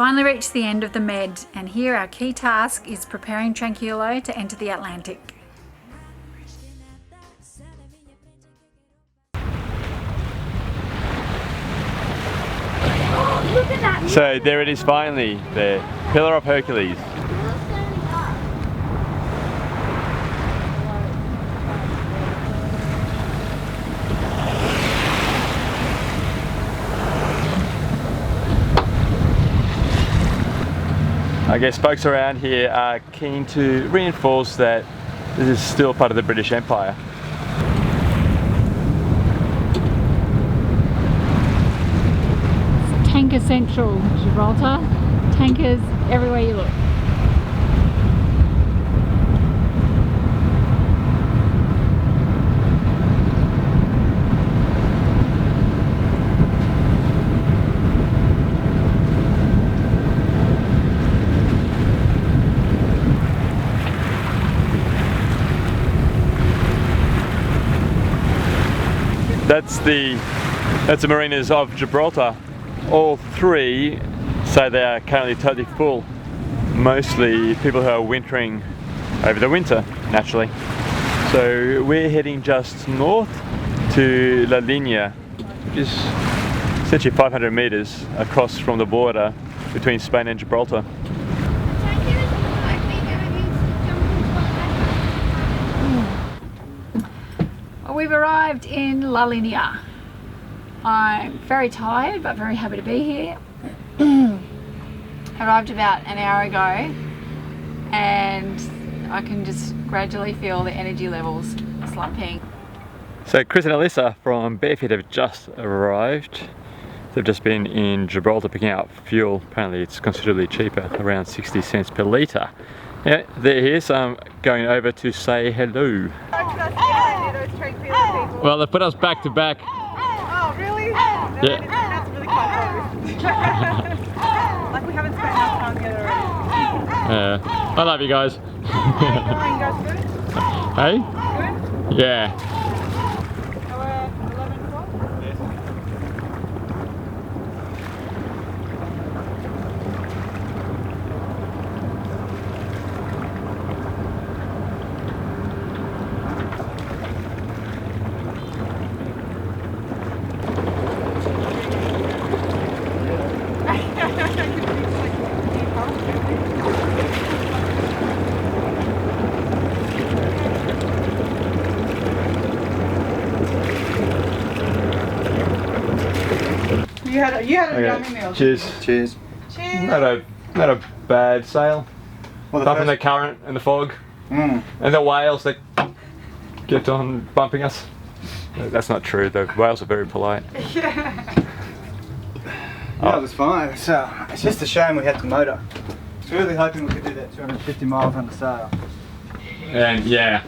finally reached the end of the Med, and here our key task is preparing Tranquilo to enter the Atlantic. So there it is finally, the Pillar of Hercules. I guess folks around here are keen to reinforce that this is still part of the British Empire. Tanker Central, Gibraltar. Tankers everywhere you look. That's the marinas of Gibraltar. All three say they are currently totally full. Mostly people who are wintering over the winter, naturally. So we're heading just north to La Linea, which is essentially 500 meters across from the border between Spain and Gibraltar. We've arrived in La Linea. I'm very tired but very happy to be here. Arrived about an hour ago and I can just gradually feel the energy levels slumping. So Chris and Alyssa from Barefoot have just arrived. They've just been in Gibraltar picking up fuel. Apparently it's considerably cheaper, around 60 cents per litre. Yeah, they're here, so I'm going over to say hello. Well, they put us back to back. Oh, really? Yeah. That's really quite close. Like we haven't spent enough time together already. Yeah. I love you guys. Hey, you guys good? Hey? Good? Yeah. So we're 11 o'clock? You had a yummy meal. Cheers. Cheers. Cheers. Not a bad sail. Well, Apart from the current and the fog and the whales that kept on bumping us. That's not true. The whales are very polite. Yeah. Yeah, it was fine. It's just a shame we had to motor. I was really hoping we could do that 250 miles on the sail. And yeah.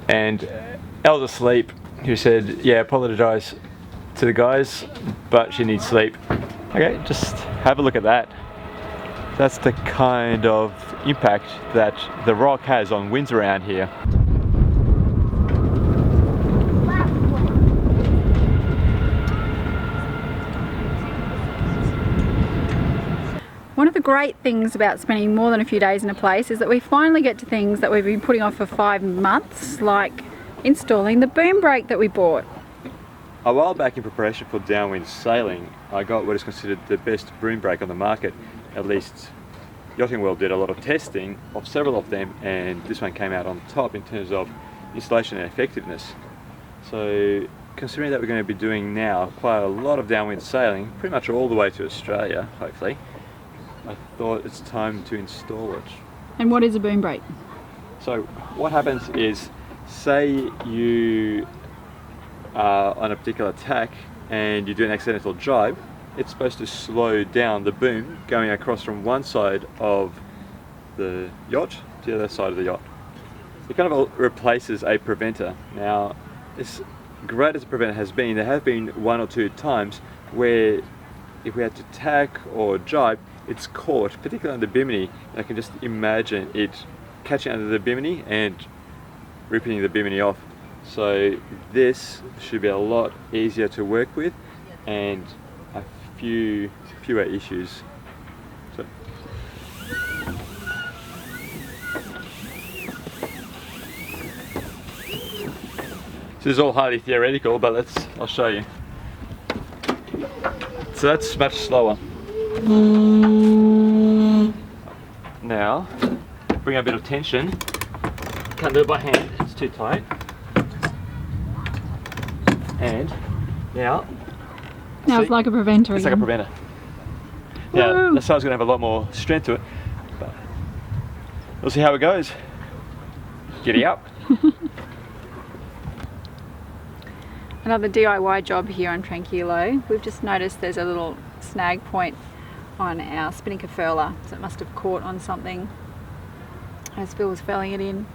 And Elle was asleep, who said, yeah, apologise to the guys, but she needs sleep. Okay, just have a look at that. That's the kind of impact that the rock has on winds around here. One of the great things about spending more than a few days in a place is that we finally get to things that we've been putting off for 5 months, like installing the boom brake that we bought. A while back, in preparation for downwind sailing, I got what is considered the best boom brake on the market. At least Yachting World did a lot of testing of several of them, and this one came out on top in terms of installation and effectiveness. So considering that we're going to be doing now quite a lot of downwind sailing, pretty much all the way to Australia, hopefully, I thought it's time to install it. And what is a boom brake? So what happens is, say you are on a particular tack and you do an accidental jibe, it's supposed to slow down the boom going across from one side of the yacht to the other side of the yacht. It kind of replaces a preventer. Now, as great as a preventer has been, there have been 1 or 2 times where if we had to tack or jibe, it's caught, particularly on the bimini. I can just imagine it catching under the bimini and ripping the bimini off. So this should be a lot easier to work with, and I fewer issues. So, this is all highly theoretical, but I'll show you. So that's much slower. Now, bring a bit of tension. Can't do it by hand, it's too tight. And now it's like a preventer. It's like a preventer. Now, this side's going to have a lot more strength to it, but we'll see how it goes. Giddy up. Another DIY job here on Tranquilo. We've just noticed there's a little snag point on our spinnaker furler, so it must have caught on something as Phil was furling it in.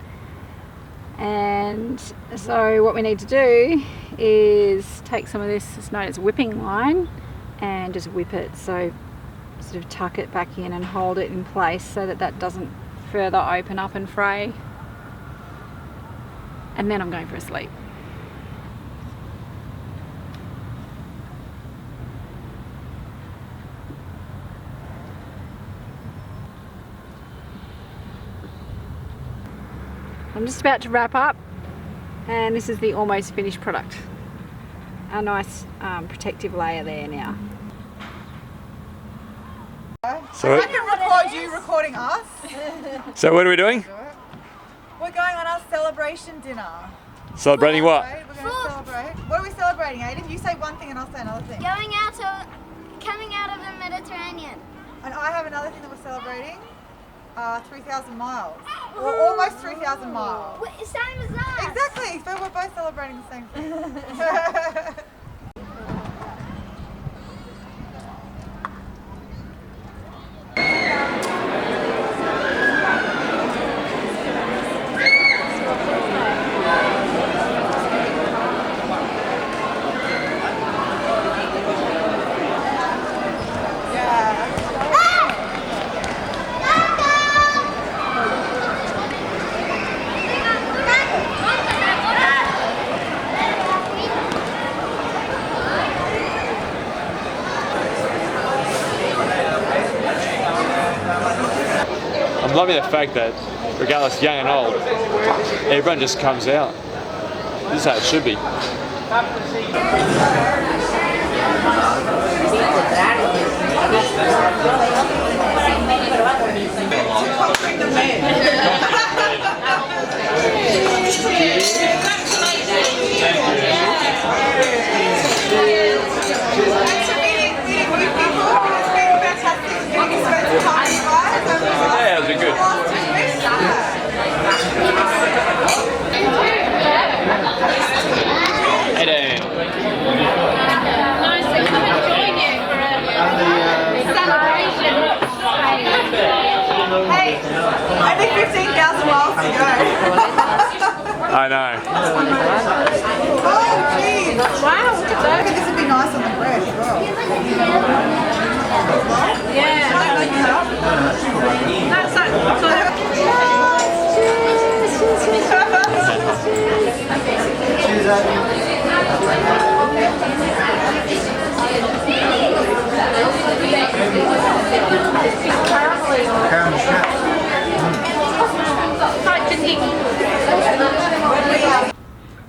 And so what we need to do is take some of this, it's known as whipping line, and just whip it, so sort of tuck it back in and hold it in place so that that doesn't further open up and fray. And then I'm going for a sleep. I'm just about to wrap up, and this is the almost finished product. A nice protective layer there now. So, I can record you recording us. so what are we doing? We're going on our celebration dinner. Celebrating what? We're going to celebrate. What are we celebrating, Aiden? You say one thing and I'll say another thing. Coming out of the Mediterranean. And I have another thing that we're celebrating. 3,000 miles. Or almost 3,000 miles. Same as us. Exactly. So we're both celebrating the same thing. I'm loving the fact that, regardless young and old, everyone just comes out. This is how it should be. Yeah, it was good. Hey Dan. Nice, I'm enjoying it for a celebration. Hey, only 15,000 miles to go. I know. Oh, jeez. Wow, look at that. This would be nice on the bread as well. Yeah. That's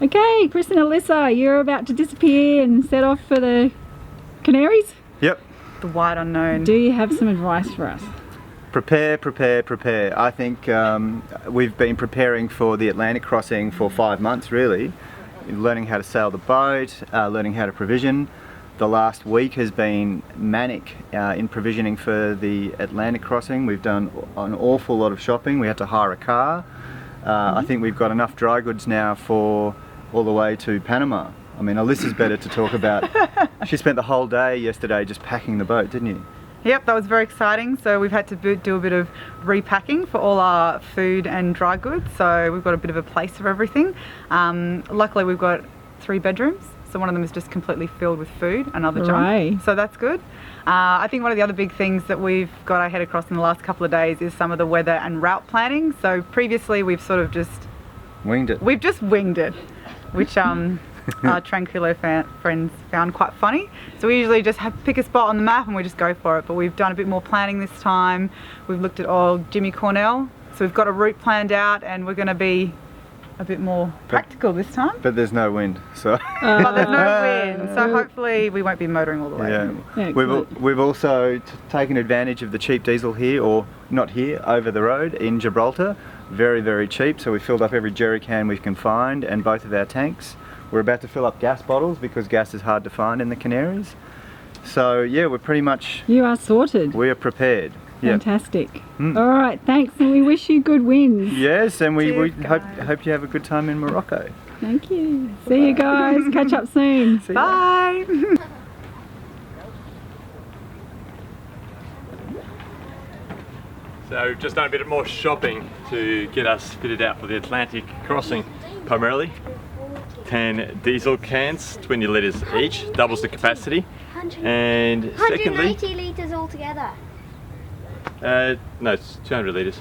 Okay, Chris and Alyssa, you're about to disappear and set off for the Canaries. Yep. The wide unknown. Do you have some advice for us? Prepare, prepare, prepare. I think we've been preparing for the Atlantic crossing for 5 months really. Learning how to sail the boat, learning how to provision. The last week has been manic in provisioning for the Atlantic crossing. We've done an awful lot of shopping. We had to hire a car. I think we've got enough dry goods now for all the way to Panama. I mean, Alyssa's better to talk about. She spent the whole day yesterday just packing the boat, didn't you? Yep, that was very exciting. So we've had to do a bit of repacking for all our food and dry goods. So we've got a bit of a place for everything. Luckily we've got 3 bedrooms. So one of them is just completely filled with food, another junk. Right. So that's good. I think one of the other big things that we've got our head across in the last couple of days is some of the weather and route planning. So previously we've sort of just Winged it. We've just winged it, which our Tranquilo friends found quite funny. So we usually just pick a spot on the map and we just go for it, but we've done a bit more planning this time. We've looked at old Jimmy Cornell, so we've got a route planned out and we're going to be a bit more practical this time. But there's no wind, so. But there's no wind, so hopefully we won't be motoring all the way. Yeah. We've also taken advantage of the cheap diesel here, or not here, over the road in Gibraltar. Very, very cheap, so we filled up every jerry can we can find and both of our tanks. We're about to fill up gas bottles because gas is hard to find in the Canaries. So yeah, we're pretty much... You are sorted. We are prepared. Fantastic. Yep. All right, thanks, and we wish you good wins. Yes, and we hope you have a good time in Morocco. Thank you. See you guys. Catch up soon. Bye. So we've just done a bit more shopping to get us fitted out for the Atlantic crossing, primarily. 10 diesel cans, 20 litres each, doubles the capacity. And secondly... 180 litres altogether. No, it's 200 litres.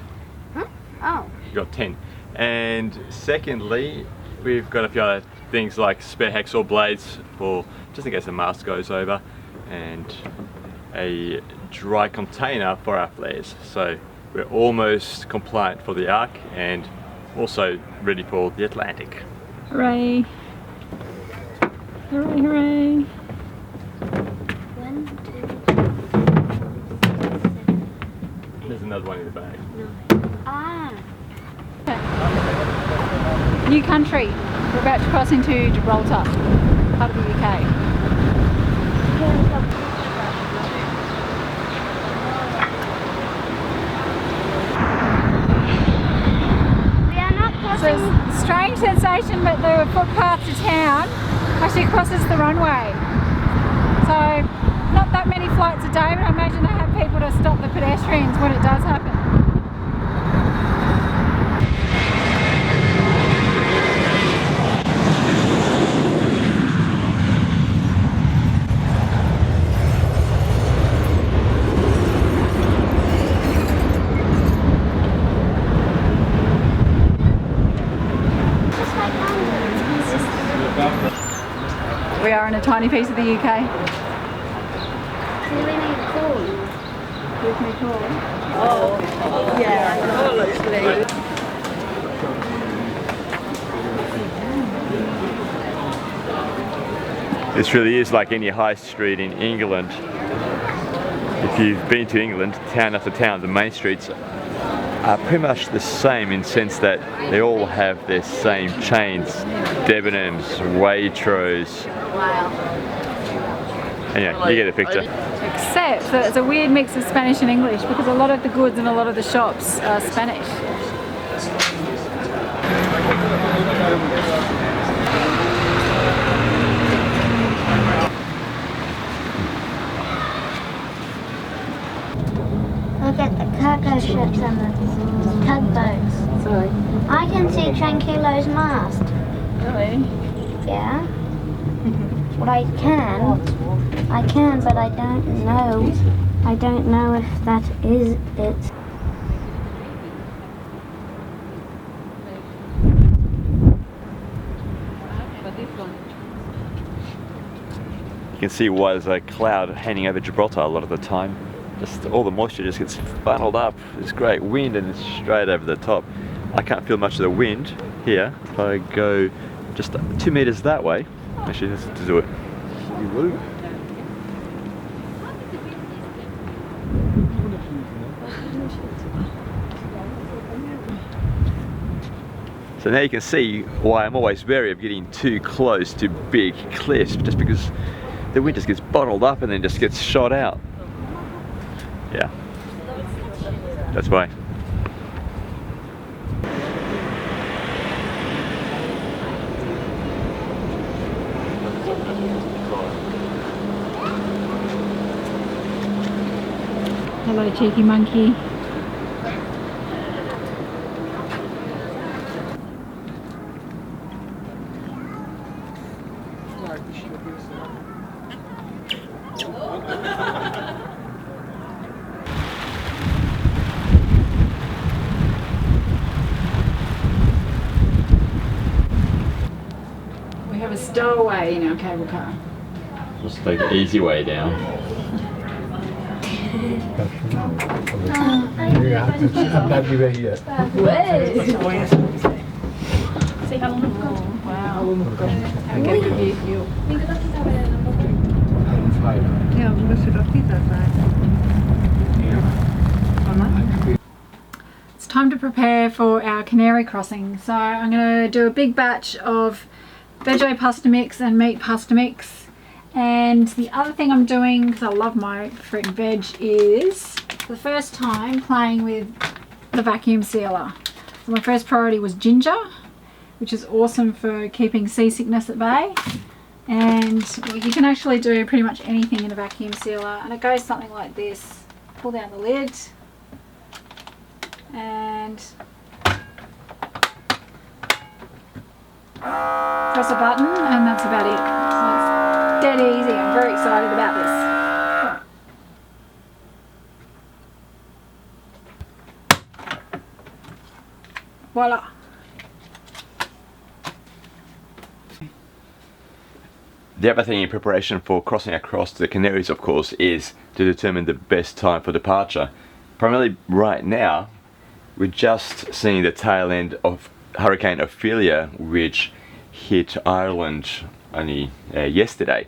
Huh? Oh. You've got 10. And secondly, we've got a few other things like spare hacksaw blades for just in case the mast goes over, and a dry container for our flares. So we're almost compliant for the Arc and also ready for the Atlantic. Hooray! Hooray, hooray! 1, 2, There's another one in the bag. Ah. New country. We're about to cross into Gibraltar, part of the UK. We are not So crossing. it's a strange sensation, but the footpath to town actually crosses the runway. So not that many flights a day, but I imagine they have people to stop the pedestrians when it does happen. Just like London. We are in a tiny piece of the UK. Do we need a call? Give me a call. This really is like any high street in England. If you've been to England, town after town, the main streets are pretty much the same in the sense that they all have their same chains, Debenhams, Waitrose. Anyway, you get the picture. Except that it's a weird mix of Spanish and English because a lot of the goods and a lot of the shops are Spanish. Look at the cargo ships and the tugboats. Sorry. I can see Tranquilo's mast. Really? Yeah. Well, I can, but I don't know. I don't know if that is it. You can see why there's a cloud hanging over Gibraltar a lot of the time. Just all the moisture just gets funneled up. There's great wind and it's straight over the top. I can't feel much of the wind here. If I go just 2 meters that way, actually let's do it. So now you can see why I'm always wary of getting too close to big cliffs, just because the wind just gets bottled up and then just gets shot out. Yeah, that's why. Hello, cheeky monkey. stowaway in our cable car. Just take the easy way down. See how long we've got? Wow. Okay, good view. It's time to prepare for our canary crossing. So I'm going to do a big batch of veggie pasta mix and meat pasta mix. And the other thing I'm doing, because I love my fruit and veg, is for the first time playing with the vacuum sealer. So my first priority was ginger, which is awesome for keeping seasickness at bay. And you can actually do pretty much anything in a vacuum sealer, and it goes something like this. Pull down the lid and press a button, and that's about it. So it's dead easy. I'm very excited about this. Voila. The other thing in preparation for crossing across the Canaries, of course, is to determine the best time for departure. Primarily right now, we're just seeing the tail end of Hurricane Ophelia, which hit Ireland only yesterday.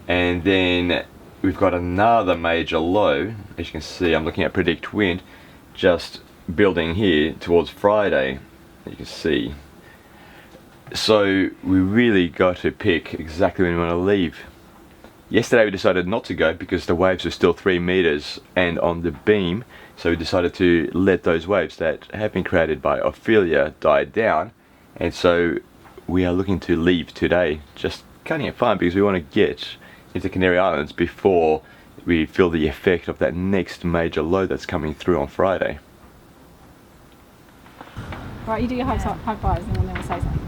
And then we've got another major low. As you can see, I'm looking at predict wind, just building here towards Friday. You can see. So we really got to pick exactly when we want to leave. Yesterday we decided not to go because the waves were still 3 meters and on the beam, so we decided to let those waves that have been created by Ophelia die down, and so we are looking to leave today, just cutting it fine because we want to get into Canary Islands before we feel the effect of that next major low that's coming through on Friday. Right, you do your high fives and then we'll say something.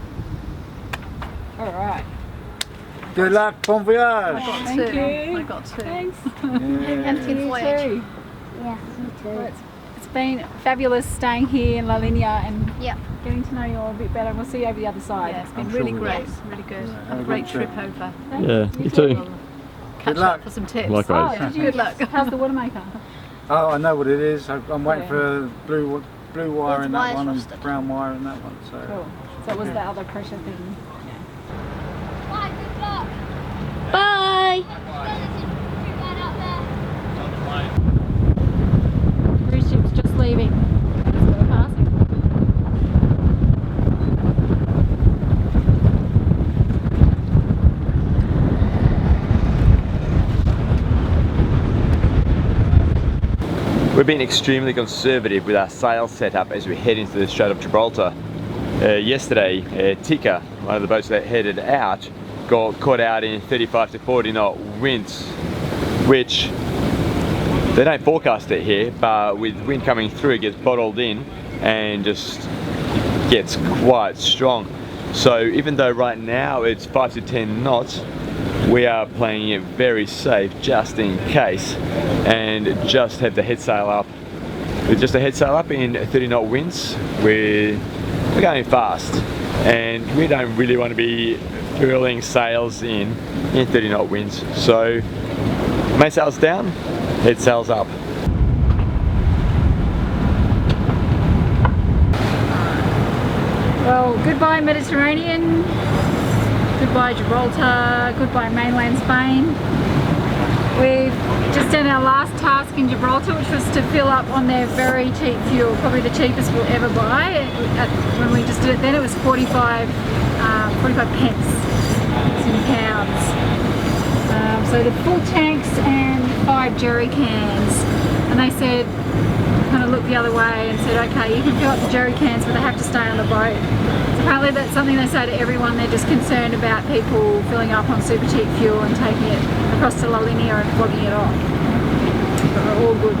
Alright. Good luck, bon voyage! Thank you. I got two. Thanks. And You too. Yeah, me too. Well, it's been fabulous staying here in La Linea and Yep. getting to know you all a bit better. We'll see you over the other side. Yeah, it's been I'm really sure we great, will. really good. have Have a a great good trip trip. over. Yeah, you too. Catch luck. up for some tips. Likewise. Oh, did you? Good luck. How's the water maker? Oh, I know what it is. I'm waiting Yeah. for blue wire It's in that wire one and frosted. brown wire in that one. So. Cool. So it was the other pressure thing. Bye. Cruise ship's just leaving. That's where we're passing. We're being extremely conservative with our sail setup as we head into the Strait of Gibraltar. Yesterday, Tika, one of the boats that headed out, got caught out in 35 to 40 knot winds, which they don't forecast it here, but with wind coming through it gets bottled in and just gets quite strong. So even though right now it's 5 to 10 knots, we are playing it very safe just in case, and just have the head sail up. With just a head sail up in 30 knot winds, we're going fast, and we don't really want to be furling sails in 30 knot winds. So mainsails down, head sails up. Well, goodbye Mediterranean, goodbye Gibraltar, goodbye mainland Spain. We've just done our last task in Gibraltar, which was to fill up on their very cheap fuel, probably the cheapest we'll ever buy. When we just did it then, it was 45 pence in pounds. So the full tanks and 5 jerry cans, and they said, kind of looked the other way and said, okay, you can fill up the jerry cans, but they have to stay on the boat. So apparently that's something they say to everyone. They're just concerned about people filling up on super cheap fuel and taking it across to La Linea and flogging it off. But we're all good.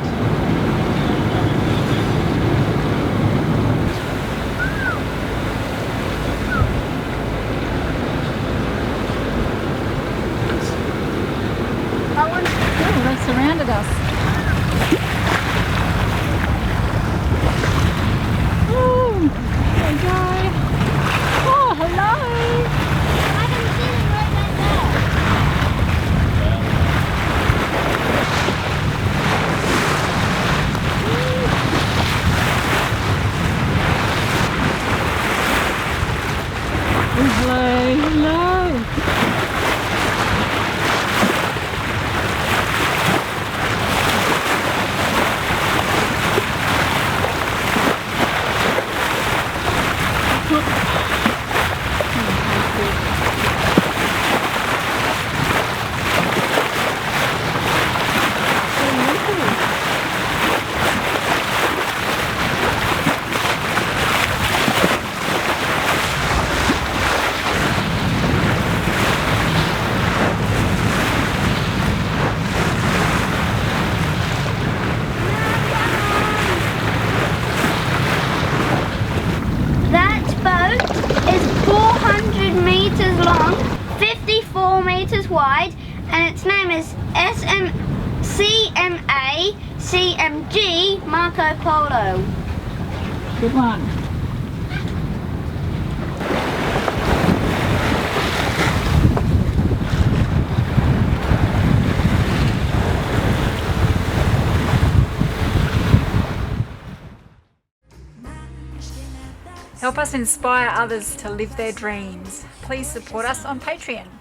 Oh, they've surrounded us. Oh, there we go. Oh, hello. I can see them Hello, hello. That boat is 400 meters long, 54 meters wide, and its name is CMA-CMG Marco Polo. Good one. Help us inspire others to live their dreams. Please support us on Patreon.